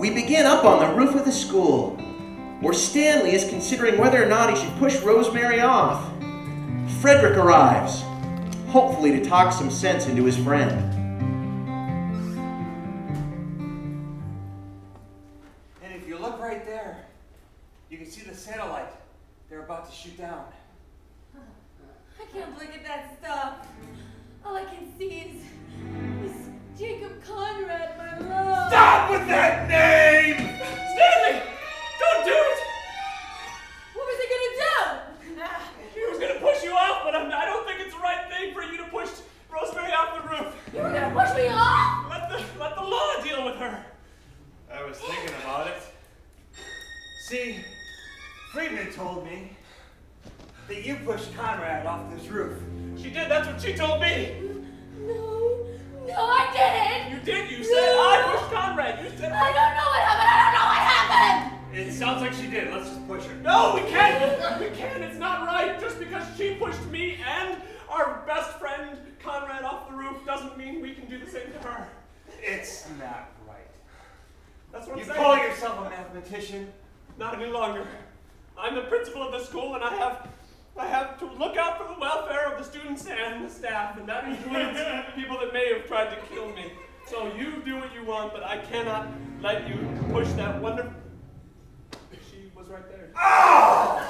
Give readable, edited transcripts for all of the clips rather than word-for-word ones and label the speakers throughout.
Speaker 1: We begin up on the roof of the school, where Stanley is considering whether or not he should push Rosemary off. Frederick arrives, hopefully to talk some sense into his friend.
Speaker 2: And if you look right there, you can see the satellite they're about to shoot down.
Speaker 3: I can't look at that stuff. All I can see is Jacob Conrad, my love.
Speaker 2: Stop with that name! Stanley! Don't do it!
Speaker 3: What was he gonna do?
Speaker 4: He was gonna push you off, but I don't think it's the right thing for you to push Rosemary off the roof.
Speaker 3: You were gonna push me off?
Speaker 4: Let the law deal with her.
Speaker 2: I was thinking about it. See, Friedman told me that you pushed Conrad off this roof.
Speaker 4: She did, that's what she told me.
Speaker 3: No, I didn't.
Speaker 4: You did, you said I pushed Conrad. You said
Speaker 3: I don't know what happened, I don't know what happened.
Speaker 2: It sounds like she did. Let's just push her.
Speaker 4: No, we can't. We can't. It's not right. Just because she pushed me and our best friend Conrad off the roof doesn't mean we can do the same to her.
Speaker 2: It's not right.
Speaker 4: That's what I'm
Speaker 2: You
Speaker 4: saying.
Speaker 2: call yourself a mathematician?
Speaker 4: Not any longer. I'm the principal of the school, and I have to look out for the welfare of the students and the staff, and that includes people that may have tried to kill me. So you do what you want, but I cannot let you push that wonderful... She was right there.
Speaker 2: Oh!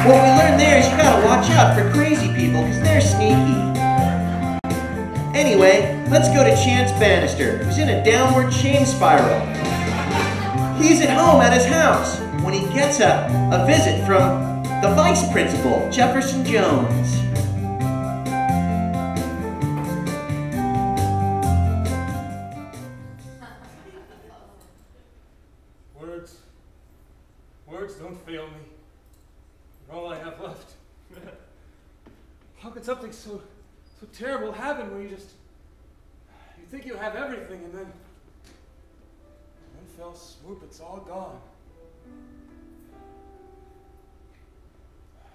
Speaker 1: What we learned there is you gotta watch out for crazy people, because they're sneaky. Anyway, let's go to Chance Bannister, who's in a downward shame spiral. He's at home at his house when he gets a visit from the vice principal, Jefferson Jones.
Speaker 2: Words don't fail me. They're all I have left. How could something so terrible happen where you think you have everything and then fell swoop, it's all gone.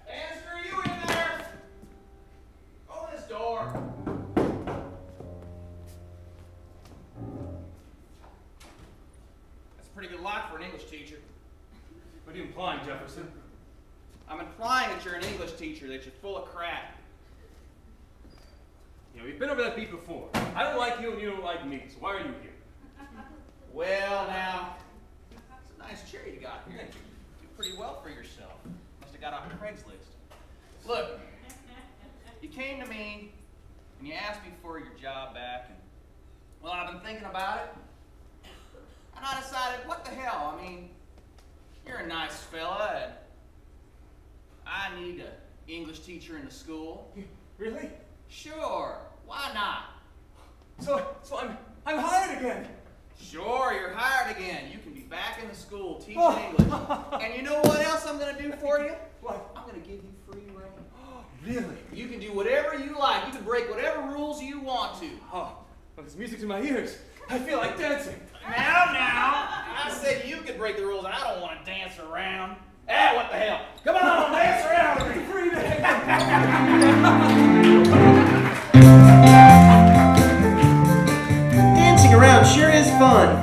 Speaker 5: Bannister, you in there? Open this door. That's a pretty good lock for an English teacher.
Speaker 2: What are you implying, Jefferson?
Speaker 5: I'm implying that you're an English teacher, that you're full of crap.
Speaker 2: Yeah, we've been over that beat before. I don't like you and you don't like me, so why are you here?
Speaker 5: Well, now, it's a nice chair you got here. You do pretty well for yourself. Must have got off Craigslist. Look, you came to me and you asked me for your job back, and well, I've been thinking about it, and I decided, what the hell? I mean, you're a nice fella, and I need an English teacher in the school.
Speaker 2: Really?
Speaker 5: Sure, why not?
Speaker 2: So I'm hired again.
Speaker 5: Sure, you're hired again. You can be back in the school teaching English. And you know what else I'm going to do for you?
Speaker 2: What?
Speaker 5: I'm going to give you free reign.
Speaker 2: Really?
Speaker 5: You can do whatever you like. You can break whatever rules you want to.
Speaker 2: Oh, well, there's music in my ears. I feel like dancing.
Speaker 5: Now. I said you could break the rules. I don't want to dance around. Ah, what the hell? Come on, dance around with me.
Speaker 2: Free reign.
Speaker 1: Dancing around sure is fun.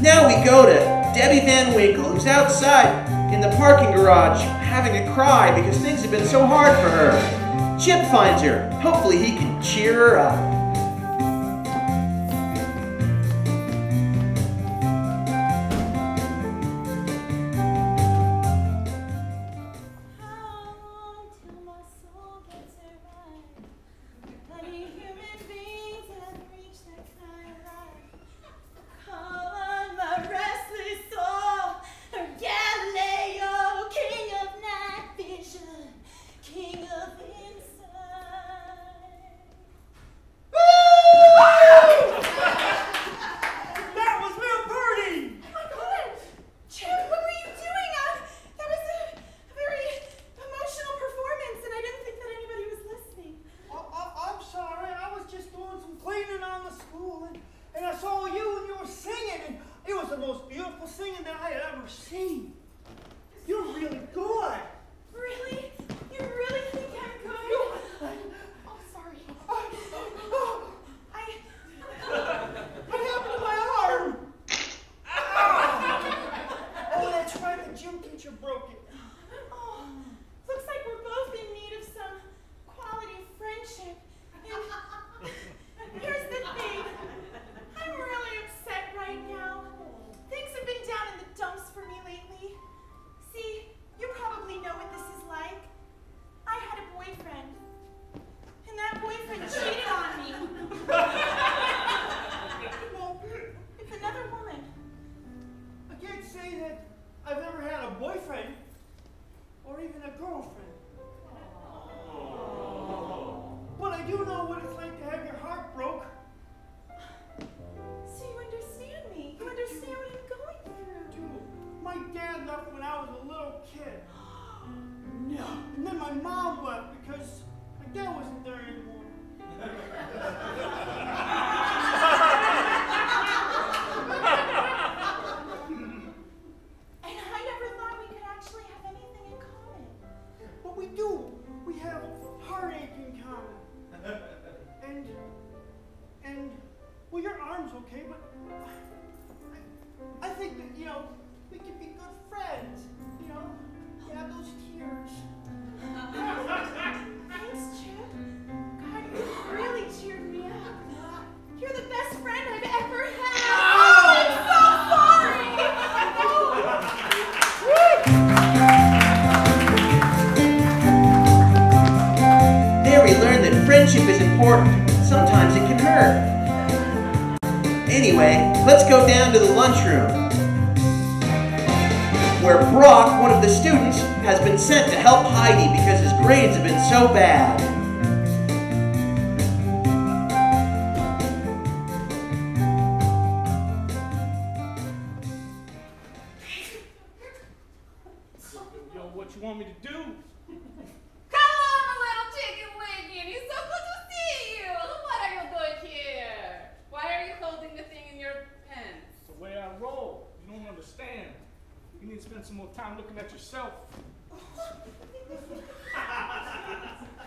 Speaker 1: Now we go to Debbie Van Winkle, who's outside in the parking garage having a cry because things have been so hard for her. Chip finds her. Hopefully he can cheer her up.
Speaker 3: Really? You really think I'm good? Oh, sorry.
Speaker 6: heartache can come. And, well, your arm's okay, but I think that, you know, we could be good friends, you know? Yeah, those tears.
Speaker 3: Thanks, Chip. God, you really cheered me up. You're the best friend I've ever had. Oh, I'm so sorry.
Speaker 1: There we learn that friendship is important. Sometimes it can hurt. Anyway, let's go down to the lunchroom, where Brock, one of the students, has been sent to help Heidi because his grades have been so bad.
Speaker 2: Yo, what you want me to do?
Speaker 3: Come on, my little chicken wing. It's so good to see you. What are you doing here? Why are you holding the thing in your pants?
Speaker 2: It's the way I roll. You don't understand. You need to spend some more time looking at yourself.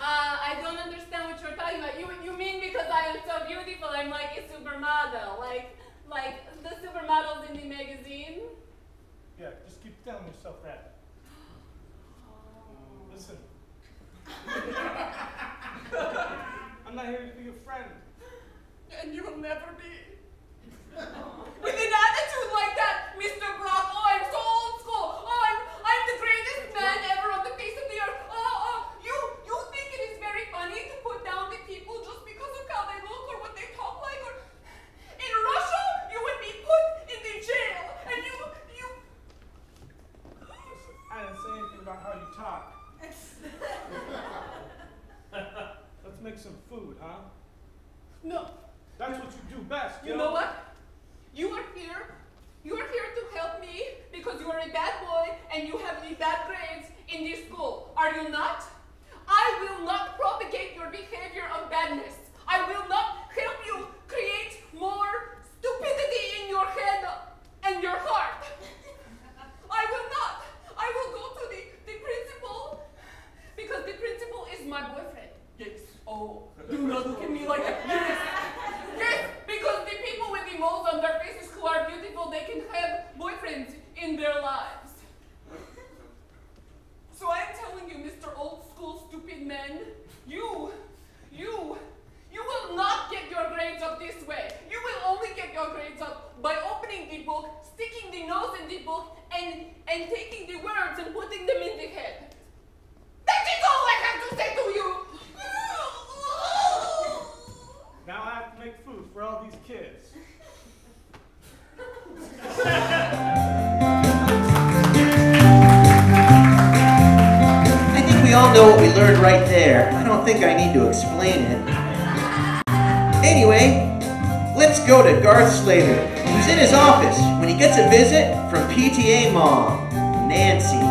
Speaker 3: I don't understand what you're talking about. You mean because I am so beautiful, I'm like a supermodel, like the supermodels in the magazine?
Speaker 2: Yeah, just keep telling yourself that. Listen. I'm not here to be your friend.
Speaker 3: And you will never be. With an attitude like that, Mr. Brock, oh, I'm so old school. Oh, I'm the greatest man ever on the face of the earth. You think it is very funny to put down the people just because of how they look or what they talk like? Or in Russia, you would be put in the jail, and you.
Speaker 2: Listen, I didn't say anything about how you talk. Let's make some food, huh?
Speaker 3: No.
Speaker 2: That's what you do best,
Speaker 3: You know what? You are here to help me because you are a bad boy and you have the bad grades in this school. Are you not? I will not propagate your behavior of badness. I will not help you create more stupidity in your head and your heart. I will not. I will go to the principal because the principal is my boyfriend. Yes. Oh, do not look at me like that. Yes. Yes, because the people with the moles on their faces who are beautiful, they can have boyfriends in their lives. So I am telling you, Mr. Old School Stupid Man, you will not get your grades up this way. You will only get your grades up by opening the book, sticking the nose in the book, and taking the words and putting them in the head. That is all I have to say to you!
Speaker 2: Now I have to make food for all these kids.
Speaker 1: I think we all know what we learned right there. I don't think I need to explain it. Anyway, let's go to Garth Slater, who's in his office when he gets a visit from PTA mom, Nancy.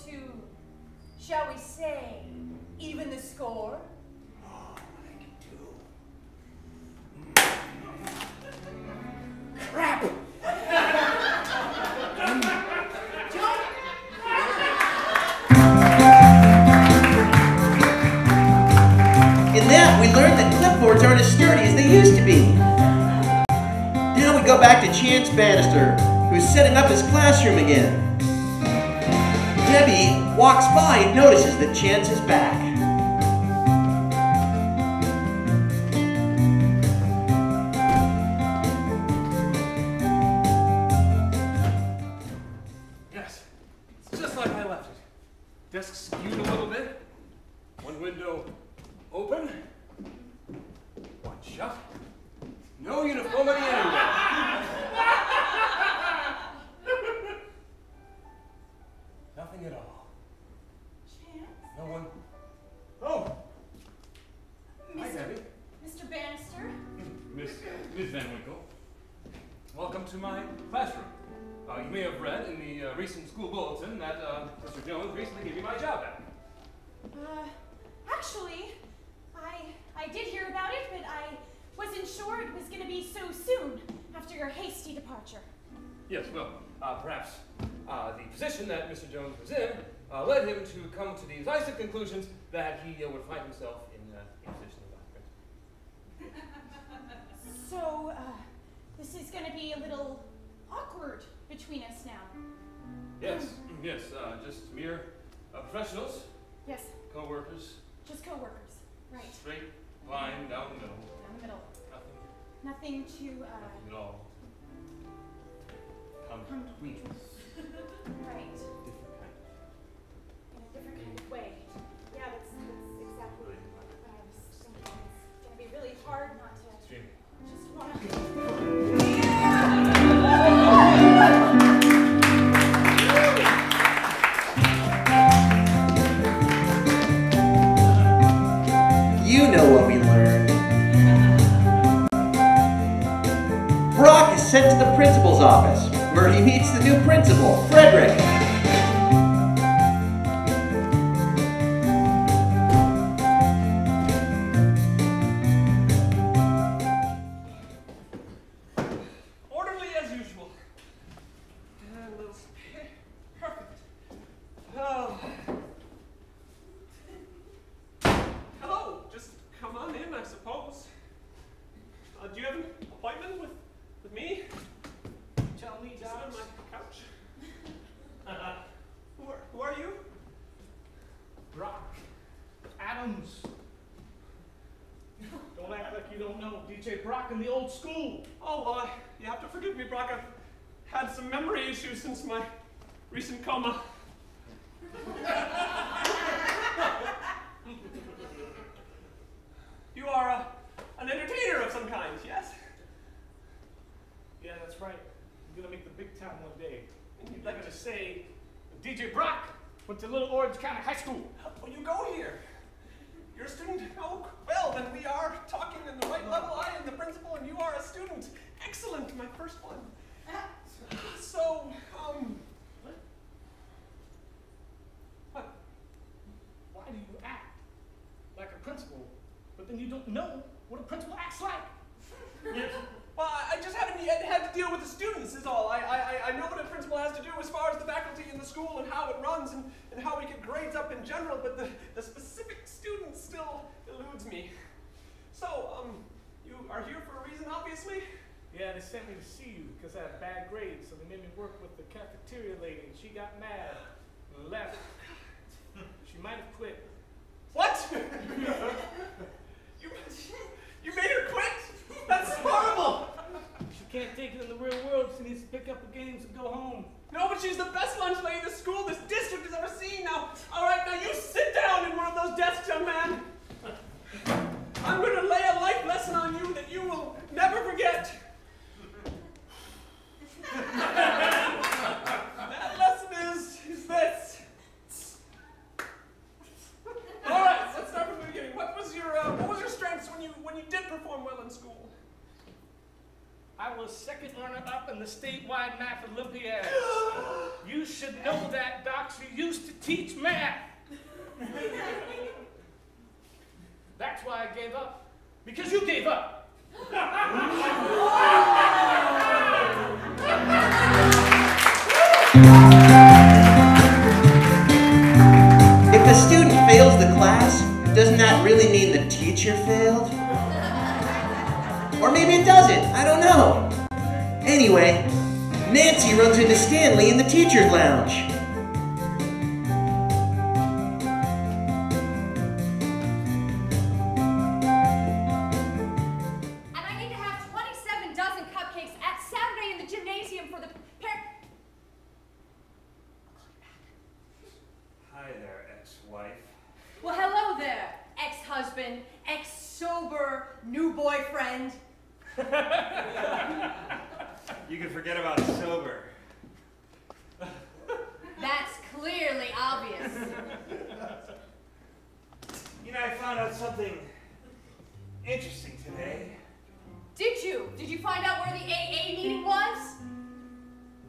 Speaker 7: to, shall we say, even the score?
Speaker 5: Oh, what I can do.
Speaker 6: Crap!
Speaker 1: In that, we learned that clipboards aren't as sturdy as they used to be. Now we go back to Chance Bannister, who's setting up his classroom again. Debbie walks by and notices that Chance is back.
Speaker 2: Yes, it's just like I left it. Desk skewed a little bit. One window open. One shut. No uniformity anywhere. Nothing at all.
Speaker 7: Chance?
Speaker 2: No one. Oh! Hi, Debbie.
Speaker 7: Mr. Bannister?
Speaker 2: Miss Van Winkle. Welcome to my classroom. You may have read in the recent school bulletin that Mr. Jones recently gave me my job back.
Speaker 7: Actually, I did hear about it, but I wasn't sure it was going to be so soon after your hasty departure.
Speaker 2: Yes, well, perhaps the position that Mr. Jones was in led him to come to the decisive conclusions that he would find himself in the position of vice principal.
Speaker 7: So, this is going to be a little awkward between us now.
Speaker 2: Yes, yes, just mere professionals,
Speaker 7: Yes,
Speaker 2: co-workers,
Speaker 7: just co-workers. Right.
Speaker 2: straight line down the middle.
Speaker 7: Down the middle.
Speaker 2: Nothing,
Speaker 7: Nothing to,
Speaker 2: nothing at all. Come between us.
Speaker 7: right.
Speaker 2: Different kind.
Speaker 7: In a different kind of way. Yeah, that's exactly what I was thinking. It's going to be really hard not to
Speaker 2: Extremely.
Speaker 7: just want to...
Speaker 1: You know what we learned. Brock is sent to the principal's office, where he meets the new principal, Frederick.
Speaker 4: Orderly as usual. Perfect. Oh. Hello. Just come on in, I suppose. Do you have an appointment with me?
Speaker 6: Tell me,
Speaker 4: Sit on
Speaker 6: Docs.
Speaker 4: my couch. Who are you?
Speaker 6: Brock. Adams. Don't act like you don't know DJ Brock in the old school.
Speaker 4: Oh, you have to forgive me, Brock. I've had some memory issues since my recent coma. You are an entertainer of some kind, yes?
Speaker 6: Yeah, that's right. I'm gonna make the big time one day.
Speaker 4: And you'd like to say,
Speaker 6: DJ Brock went to Little Orange County High School.
Speaker 4: well, you go here. You're a student? Oh, well, then we are talking in the right level. I am the principal, and you are a student. Excellent, my first one. So, what?
Speaker 6: Why do you act like a principal, but then you don't know what a principal acts like?
Speaker 4: Well, I just haven't yet had to deal with the students, is all. I know what a principal has to do as far as the faculty in the school and how it runs and how we get grades up in general, but the specific student still eludes me. So, you are here for a reason, obviously?
Speaker 6: Yeah, they sent me to see you because I had bad grades, so they made me work with the cafeteria lady, and she got mad and left. She might have quit.
Speaker 4: What? You made her quit? That's horrible!
Speaker 6: She can't take it in the real world. She needs to pick up the games and go home.
Speaker 4: No, but she's the best lunch lady the school this district has ever seen. Now, all right, now you sit down in one of those desks, young man. I'm going to lay a life lesson on you that you will never forget. That lesson is this. All right, let's start from the beginning. What was your strengths when you did perform well in school?
Speaker 6: I
Speaker 8: was second runner-up in the statewide math Olympiad. You should know that, Docs. You used to teach math. That's why I gave up. Because you gave up.
Speaker 1: If a student fails the class, doesn't that really mean the teacher failed? Or maybe it doesn't, I don't know. Anyway, Nancy runs into Stanley in the teacher's lounge.
Speaker 9: And I need to have 27 dozen cupcakes at Saturday in the gymnasium for the parent.
Speaker 2: Hi there, ex-wife.
Speaker 9: Well, hello there, ex-husband, ex-sober, new boyfriend.
Speaker 2: You can forget about sober.
Speaker 9: That's clearly obvious.
Speaker 2: You know, I found out something interesting today.
Speaker 9: Did you? Did you find out where the AA meeting was?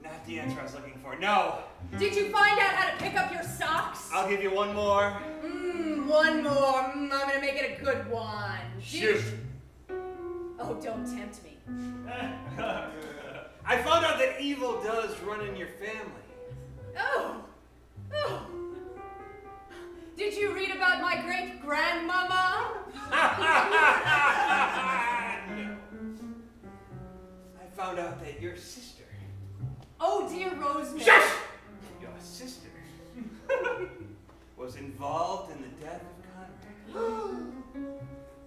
Speaker 2: Not the answer I was looking for, no.
Speaker 9: Did you find out how to pick up your socks?
Speaker 2: I'll give you one more.
Speaker 9: One more. I'm gonna make it a good one.
Speaker 2: Shoot.
Speaker 9: Oh, don't tempt me.
Speaker 2: I found out that evil does run in your family.
Speaker 9: Oh. Did you read about my great-grandmama?
Speaker 2: No. I found out that your sister.
Speaker 9: Oh, dear Rosemary.
Speaker 2: Shush! Your sister was involved in the death of Conrad.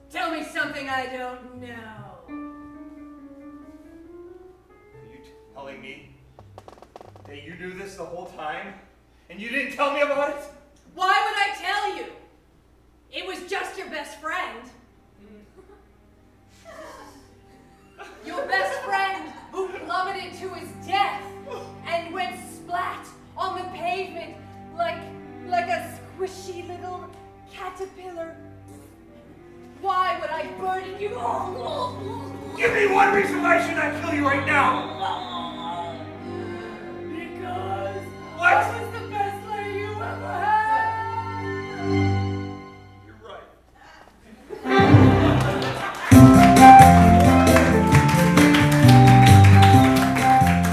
Speaker 9: Tell me something I don't know.
Speaker 2: Are you telling me that you knew this the whole time and you didn't tell me about it?
Speaker 9: Why would I tell you? It was just your best friend. Your best friend who plummeted to his death and went splat on the pavement like a squishy little caterpillar. Why would I burden you?
Speaker 2: Give me one reason why I should not kill you right now.
Speaker 9: Because
Speaker 2: What?
Speaker 9: I was the best lady you ever had.
Speaker 2: You're right.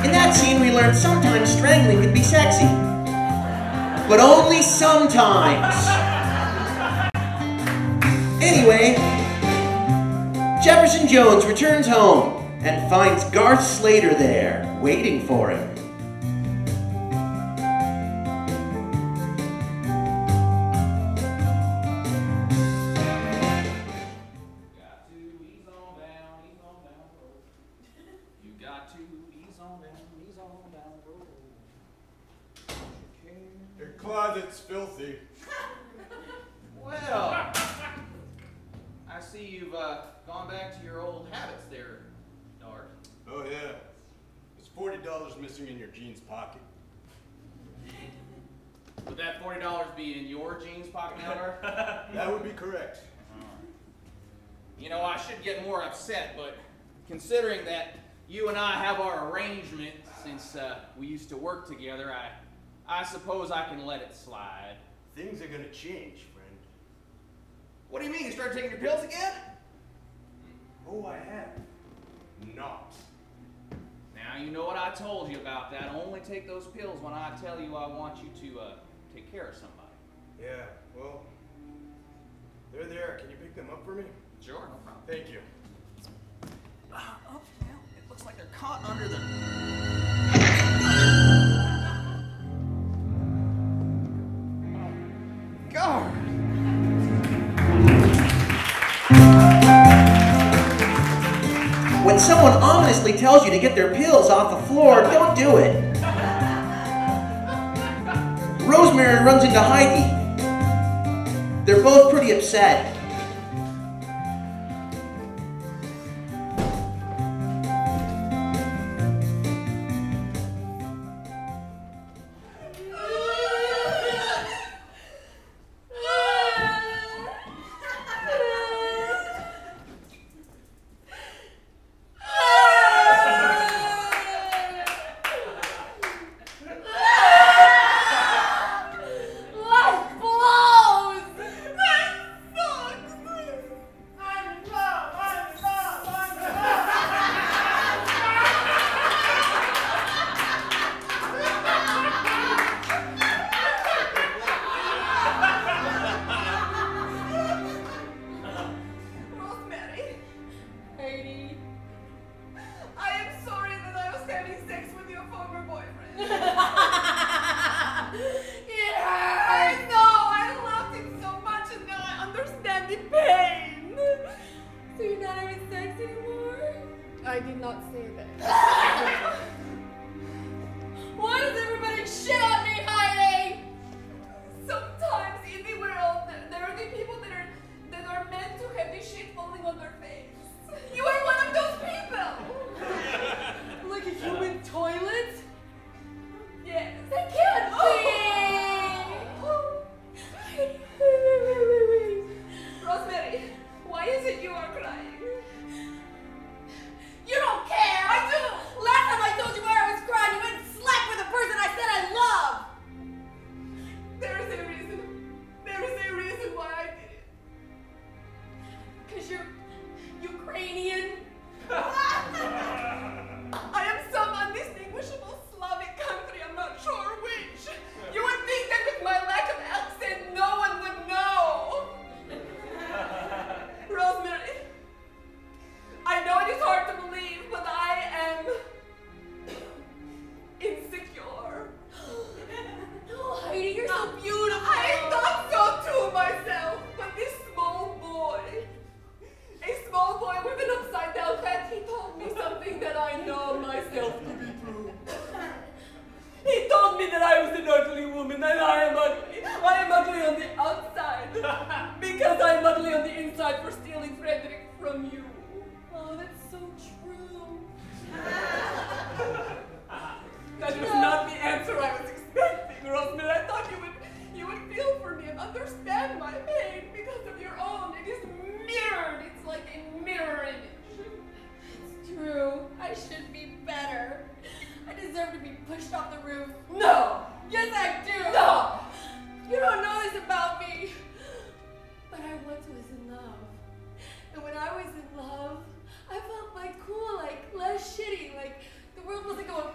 Speaker 1: In that scene, we learned sometimes strangling can be sexy. But only sometimes. Anyway, Jefferson Jones returns home and finds Garth Slater there, waiting for him.
Speaker 5: Got to ease on down the road. You got to ease on down the road.
Speaker 10: Your closet's filthy.
Speaker 5: Well, I see you've gone back to your old habits there, Dart.
Speaker 10: Oh yeah. There's $40 missing in your jeans pocket.
Speaker 5: Would that $40 be in your jeans pocket now, Dart?
Speaker 10: That would be correct.
Speaker 5: You know, I should get more upset, but considering that you and I have our arrangement since we used to work together, I suppose I can let it slide.
Speaker 10: Things are gonna change, friend.
Speaker 5: What do you mean? You started taking your pills again?
Speaker 10: Oh, I have. Not.
Speaker 5: Now, you know what I told you about that. Only take those pills when I tell you I want you to take care of somebody.
Speaker 10: Yeah, well, they're there. Can you pick them up for me?
Speaker 5: Sure, no problem.
Speaker 10: Thank you.
Speaker 5: Oh, well, it looks like they're caught under the... Guard!
Speaker 1: When someone ominously tells you to get their pills off the floor, don't do it. Rosemary runs into Heidi. They're both pretty upset.
Speaker 9: It hurts.
Speaker 3: No, I loved him so much and now I understand the pain.
Speaker 9: So you're not having sex anymore?
Speaker 3: I did not say that.
Speaker 9: Why does everybody shit on me, Heidi?
Speaker 3: Sometimes in the world, there are the people that are meant to have the shit falling on their face. You are one of those people.
Speaker 9: Like a human toilet?
Speaker 3: Yes.
Speaker 9: That can't be!
Speaker 3: Rosemary, why is it you are crying?
Speaker 9: You don't care! I do! Last time I told you why I was crying, you went and slept with a person I said I love!
Speaker 3: There is a reason. There is a reason why I did it.
Speaker 9: Because you're Ukrainian?
Speaker 3: I am some undistinguishable Slavic country, I'm not sure which. You would think that with my lack of accent, no one would know. Rosemary, I know it is hard to believe, but I am insecure.
Speaker 9: No, Heidi, you're so beautiful!
Speaker 3: I thought so too myself, but this small boy with an upside down head, he told me something that I know myself to be true. He told me that I was an ugly woman and I am ugly. I am ugly on the outside because I am ugly on the inside for stealing Frederick from you.
Speaker 9: Oh, that's so true.
Speaker 3: That was not the answer I was expecting, Rosemary. I thought you would feel for me and understand my pain because of your own. It is mirrored. It's like a mirror image.
Speaker 9: It's true. I should be better. I deserve to be pushed off the roof.
Speaker 3: No!
Speaker 9: Yes, I do!
Speaker 3: No!
Speaker 9: You don't know this about me. But I once was in love. And when I was in love, I felt like cool, like less shitty, like the world wasn't going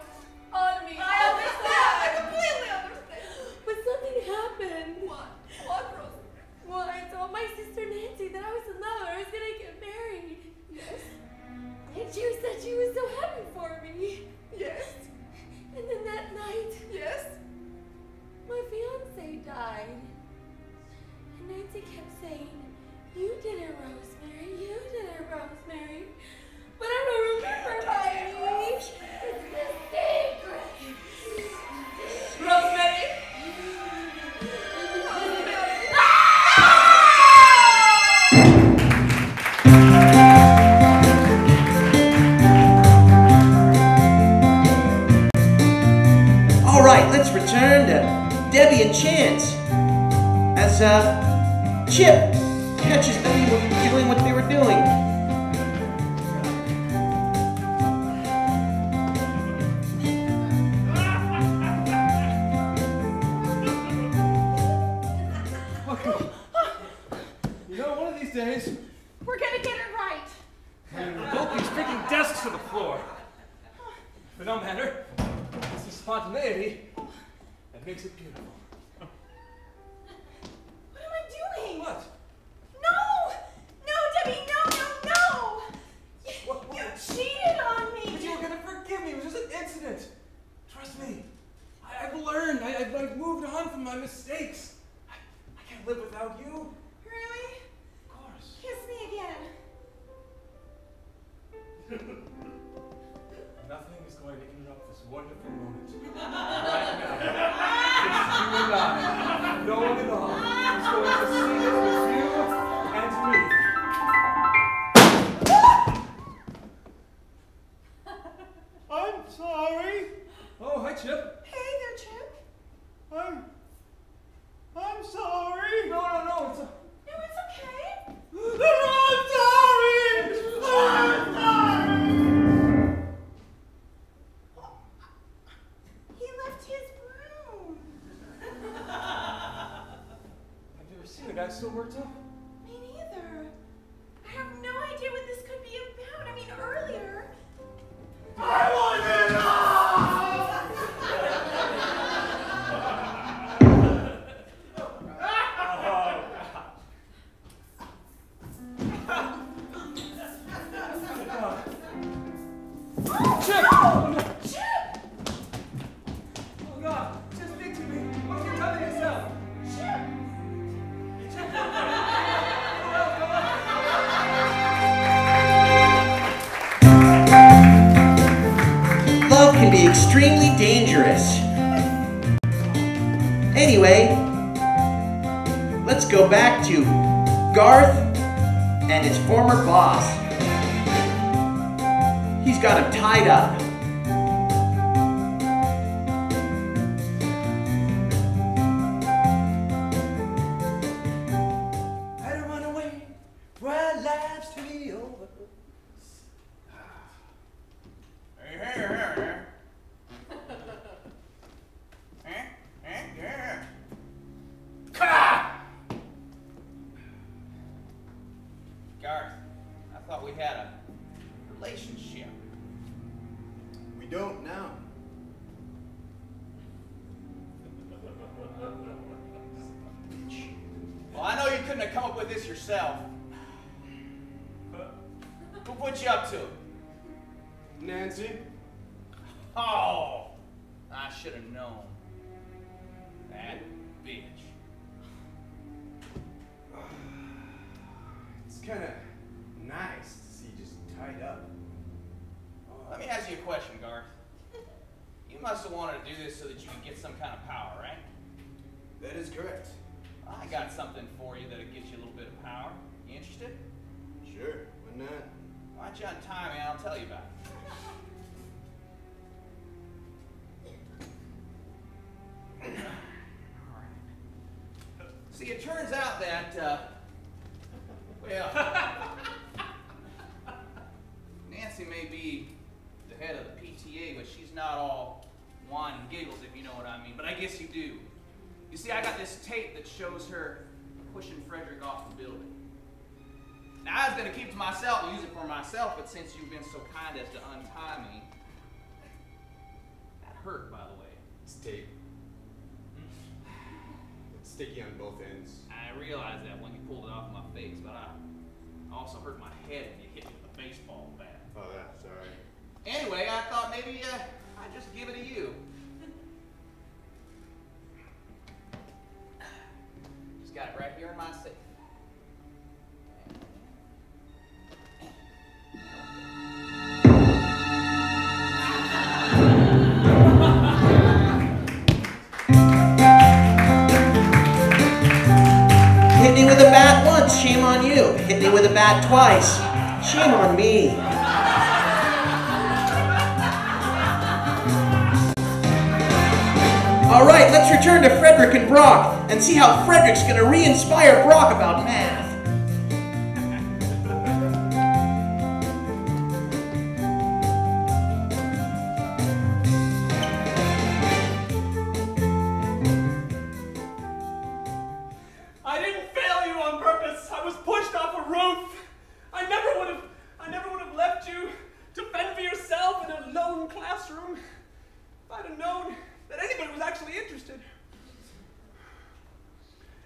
Speaker 9: on me.
Speaker 3: I understand! I completely understand!
Speaker 9: But something happened.
Speaker 3: What? What, Rosemary?
Speaker 9: Well, I told my sister Nancy that I was in love and I was gonna get married.
Speaker 3: Yes?
Speaker 9: And she said she was so happy for me.
Speaker 3: Yes?
Speaker 9: And then that night,
Speaker 3: Yes?
Speaker 9: my fiance died. And Nancy kept saying, "You did it, Rosemary. You did it, Rosemary." But I don't remember, Heidi. It's a secret.
Speaker 3: Rosemary?
Speaker 1: All right, let's return to Debbie and Chance as Chip catches them doing what they were doing.
Speaker 2: You know, one of these days,
Speaker 7: We're gonna get it right.
Speaker 2: we'll both be sticking desks to the floor. But no matter, it's the spontaneity that makes it beautiful.
Speaker 7: What am I doing?
Speaker 2: What?
Speaker 7: No! No, Debbie, no!
Speaker 2: What?
Speaker 7: You cheated on me!
Speaker 2: But you were gonna forgive me. It was just an incident. Trust me. I've learned. I've moved on from my mistakes. I can't live without you.
Speaker 7: Really?
Speaker 2: Of course.
Speaker 7: Kiss me again.
Speaker 2: Nothing is going to interrupt this wonderful moment. Right now. It's you and I. No one at all is going to see this with you and me.
Speaker 6: I'm sorry.
Speaker 2: Oh, hi, Chip.
Speaker 7: Hey there, Chip.
Speaker 6: I'm sorry.
Speaker 2: No, it's a...
Speaker 7: No, it's okay.
Speaker 6: I'm sorry. I'm sorry.
Speaker 7: He left his room.
Speaker 2: I've never seen a guy so worked up.
Speaker 7: Me neither. I have no idea what this could be about. I mean, earlier.
Speaker 6: I want it all.
Speaker 1: love can be extremely dangerous. Anyway, let's go back to Garth and his former boss. He's got him tied up.
Speaker 10: I don't run away for our lives to be over.
Speaker 5: Garth, I thought we had a relationship.
Speaker 10: We don't now.
Speaker 5: Well, I know you couldn't have come up with this yourself. Who put you up to it?
Speaker 10: Nancy?
Speaker 5: Oh, I should have known. That bitch.
Speaker 10: It's kind of nice to see you just tied up.
Speaker 5: Let me ask you a question, Garth. You must have wanted to do this so that you could get some kind of power, right?
Speaker 10: That is correct.
Speaker 5: I got something for you that'll get you a little bit of power. You interested?
Speaker 10: Sure, why not?
Speaker 5: Why don't you untie me and I'll tell you about it. See, it turns out that, well, Nancy may be the head of the PTA, but she's not all wine and giggles, if you know what I mean. But I guess you do. You see, I got this tape that shows her pushing Frederick off the building. Now, I was going to keep it to myself and use it for myself, but since you've been so kind as to untie me, that hurt, by the way.
Speaker 10: It's tape. It's sticky on both ends.
Speaker 5: I realized that when you pulled it off my face, but I also hurt my head when you hit me with a baseball bat.
Speaker 10: Oh, yeah, sorry.
Speaker 5: Anyway, I thought maybe I'd just give it to you. Just got it right here in my safe.
Speaker 1: Hit me with a bat once, shame on you. Hit me with a bat twice, shame on me. All right, let's return to Frederick and Brock and see how Frederick's gonna re-inspire Brock about math.
Speaker 4: I didn't fail you on purpose. I was pushed off a roof. I never would have left you to fend for yourself in a lone classroom if I'd have known that anybody was actually interested.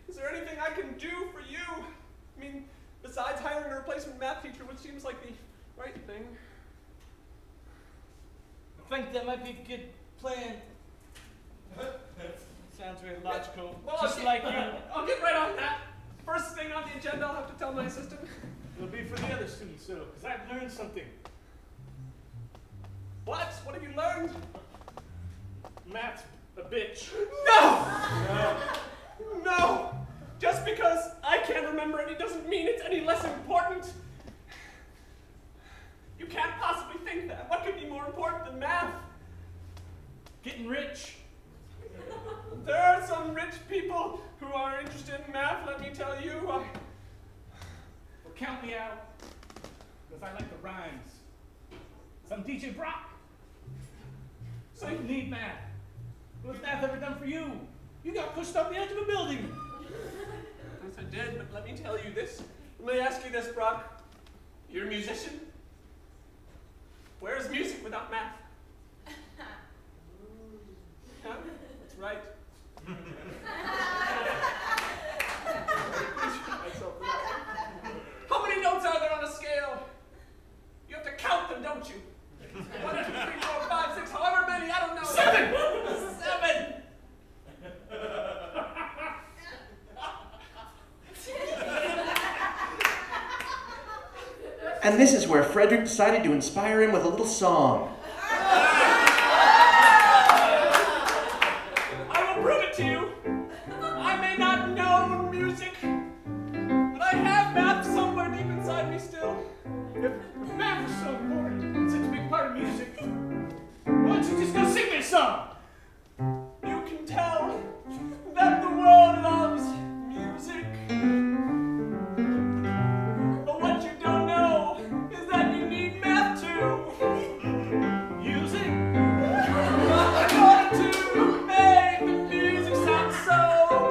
Speaker 4: Is there anything I can do for you? I mean, besides hiring a replacement math teacher, which seems like the right thing.
Speaker 8: I think that might be a good plan. Sounds very logical.
Speaker 4: Well,
Speaker 8: Just like you.
Speaker 4: I'll get right on that. First thing on the agenda, I'll have to tell my assistant.
Speaker 8: It'll be for the other students, though, because I've learned something.
Speaker 4: What? What have you learned?
Speaker 8: Matt's a bitch.
Speaker 4: No! No! Just because I can't remember it doesn't mean it's any less important. You can't possibly think that. What could be more important than math?
Speaker 8: Getting rich.
Speaker 4: There are some rich people who are interested in math, let me tell you.
Speaker 8: Well, count me out, because I like the rhymes. I'm DJ Brock. So you need math. What's math ever done for you? You got pushed off the edge of a building.
Speaker 4: Yes, I did, but let me tell you this. Let me ask you this, Brock. You're a musician? Where is music without math? Huh? That's right. How many notes are there on a scale? You have to count them, don't you? 1, 2, 3, 4, 5, 6, however many, I don't know. 7! 7!
Speaker 1: And this is where Frederick decided to inspire him with a little song.
Speaker 8: song.
Speaker 4: You can tell that the world loves music. But what you don't know is that you need math too.
Speaker 8: Music?
Speaker 4: In order to make the music sound so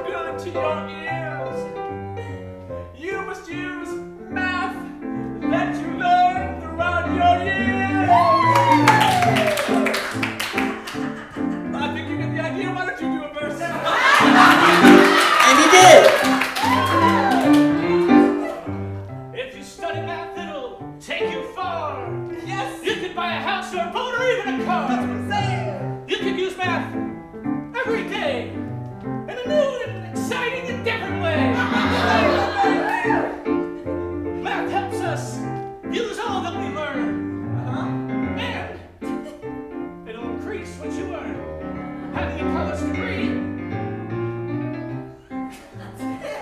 Speaker 4: good to your ears, you must use math that you learned throughout your years. I think you get the idea. Why don't you do a verse?
Speaker 1: And he did.
Speaker 8: If you study math, it'll take you far.
Speaker 4: Yes.
Speaker 8: You could buy a house or a boat or even a car.
Speaker 4: That's what I'm saying.
Speaker 8: You could use math every day in a new and exciting and different way. Math helps us use all that we learn. And it'll increase what you earn. Having a college degree,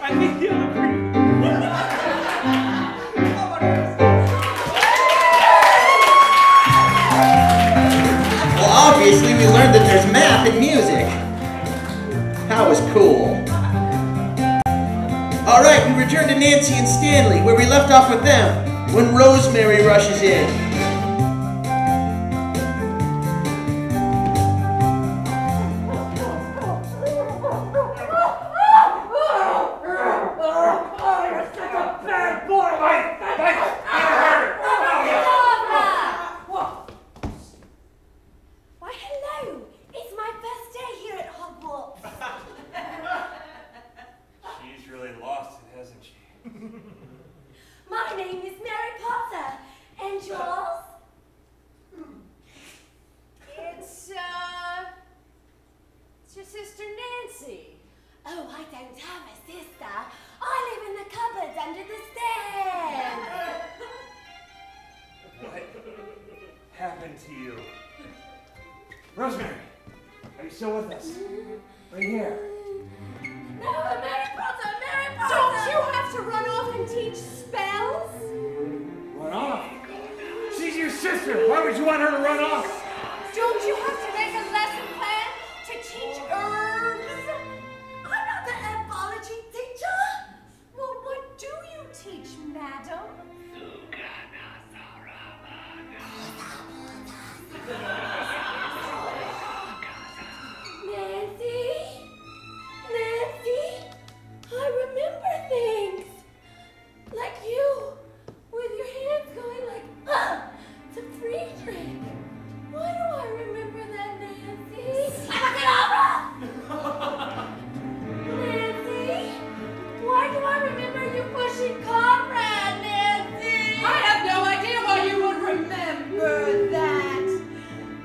Speaker 8: I think you'll agree.
Speaker 1: Well, obviously we learned that there's math in music. That was cool. Alright, we return to Nancy and Stanley, where we left off with them, when Rosemary rushes in.
Speaker 7: Why, hello. It's my first day here at Hogwarts.
Speaker 2: She's really lost it, hasn't she?
Speaker 7: My name is Mary Potter. And yours?
Speaker 9: It's your sister Nancy.
Speaker 7: Oh, I don't have a sister. I live in the cupboards under the stairs.
Speaker 2: What happened to you? Rosemary, are you still with us? Right here.
Speaker 7: No, Mary Potter, Mary Potter.
Speaker 9: Don't you have to run off and teach spells?
Speaker 2: Run off? She's your sister. Why would you want her to run off?
Speaker 9: Don't you have to make a lesson plan to teach herbs?
Speaker 7: I'm not the herbology teacher.
Speaker 9: Well, what do you teach, madam?
Speaker 7: Nancy, I remember things. Like you, with your hands going like, to Friedrich. Why do I remember that, Nancy? Abracadabra! Nancy, why do I remember you pushing Conrad, Nancy?
Speaker 9: I have no idea why you would remember that.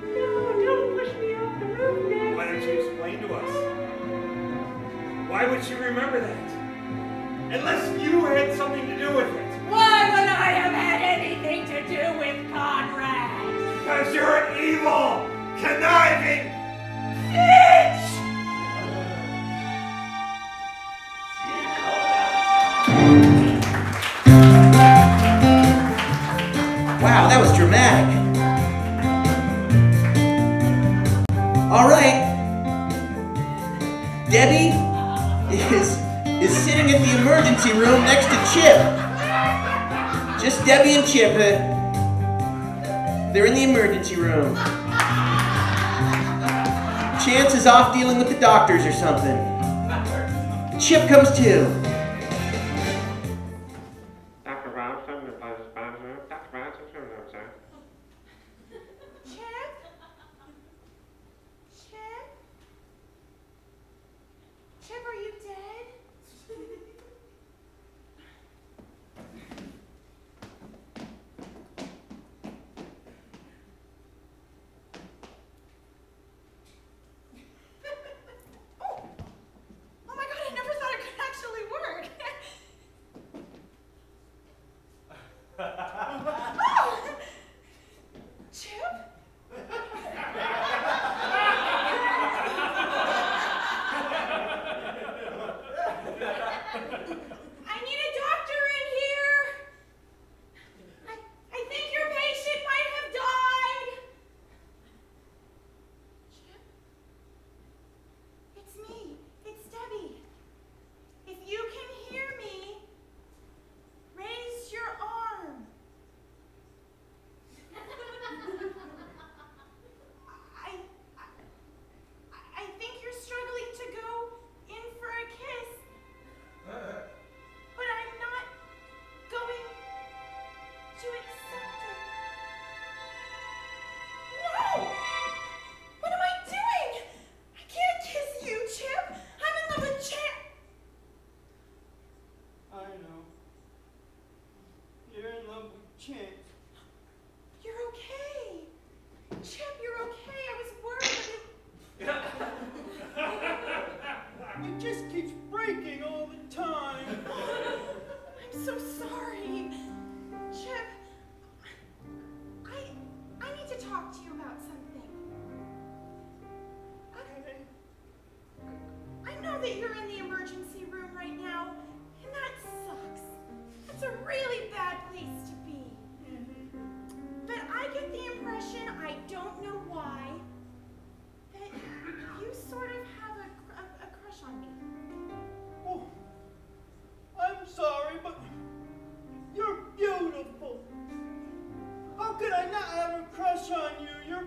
Speaker 7: No, don't push me off the roof, Nancy.
Speaker 2: Why don't you explain to us? Why would she remember that? Unless you had something to do with it.
Speaker 9: Why would I have had anything to do with Conrad?
Speaker 2: Because you're an evil, conniving bitch!
Speaker 1: Wow, that was dramatic. Alright. Debbie is sitting at the emergency room next to Chip. Just Debbie and Chip. They're in the emergency room. Chance is off dealing with the doctors or something. Chip comes too.
Speaker 11: Dr. Robinson, the place sponsor. Dr. Robinson, sir.
Speaker 7: Chip? Chip? Chip, are you dead? Oh my God, I never thought it could actually work.
Speaker 12: know that you're in the emergency room right now, and that sucks. That's a really bad place to be. But I get the impression, I don't know why, that you sort of have a crush on me.
Speaker 6: Oh, I'm sorry, but you're beautiful. How could I not have a crush on you? You're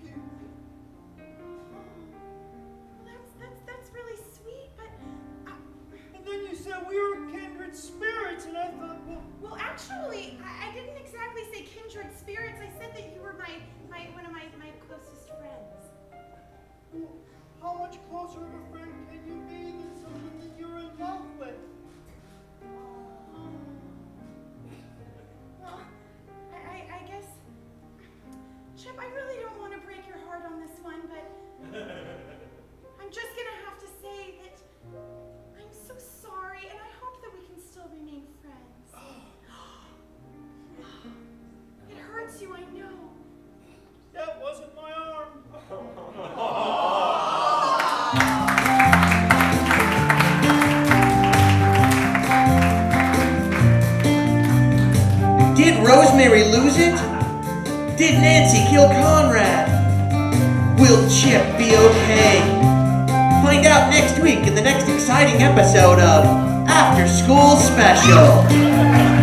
Speaker 6: beautiful.
Speaker 12: Well, that's really sweet, but
Speaker 6: And then you said we were kindred spirits, and I thought,
Speaker 12: well, actually, I didn't exactly say kindred spirits. I said that you were one of my closest friends.
Speaker 6: well, how much closer of a friend can you be than someone that you're in love with?
Speaker 12: Well, I guess, Chip, I really don't want to break your heart on this one, but I'm just gonna have to say that I'm so sorry, and I hope that we can still remain friends. It hurts you, I know.
Speaker 6: That wasn't my arm.
Speaker 1: Did Rosemary lose it? Did Nancy kill Conrad? Will Chip be okay? Find out next week in the next exciting episode of After School Special.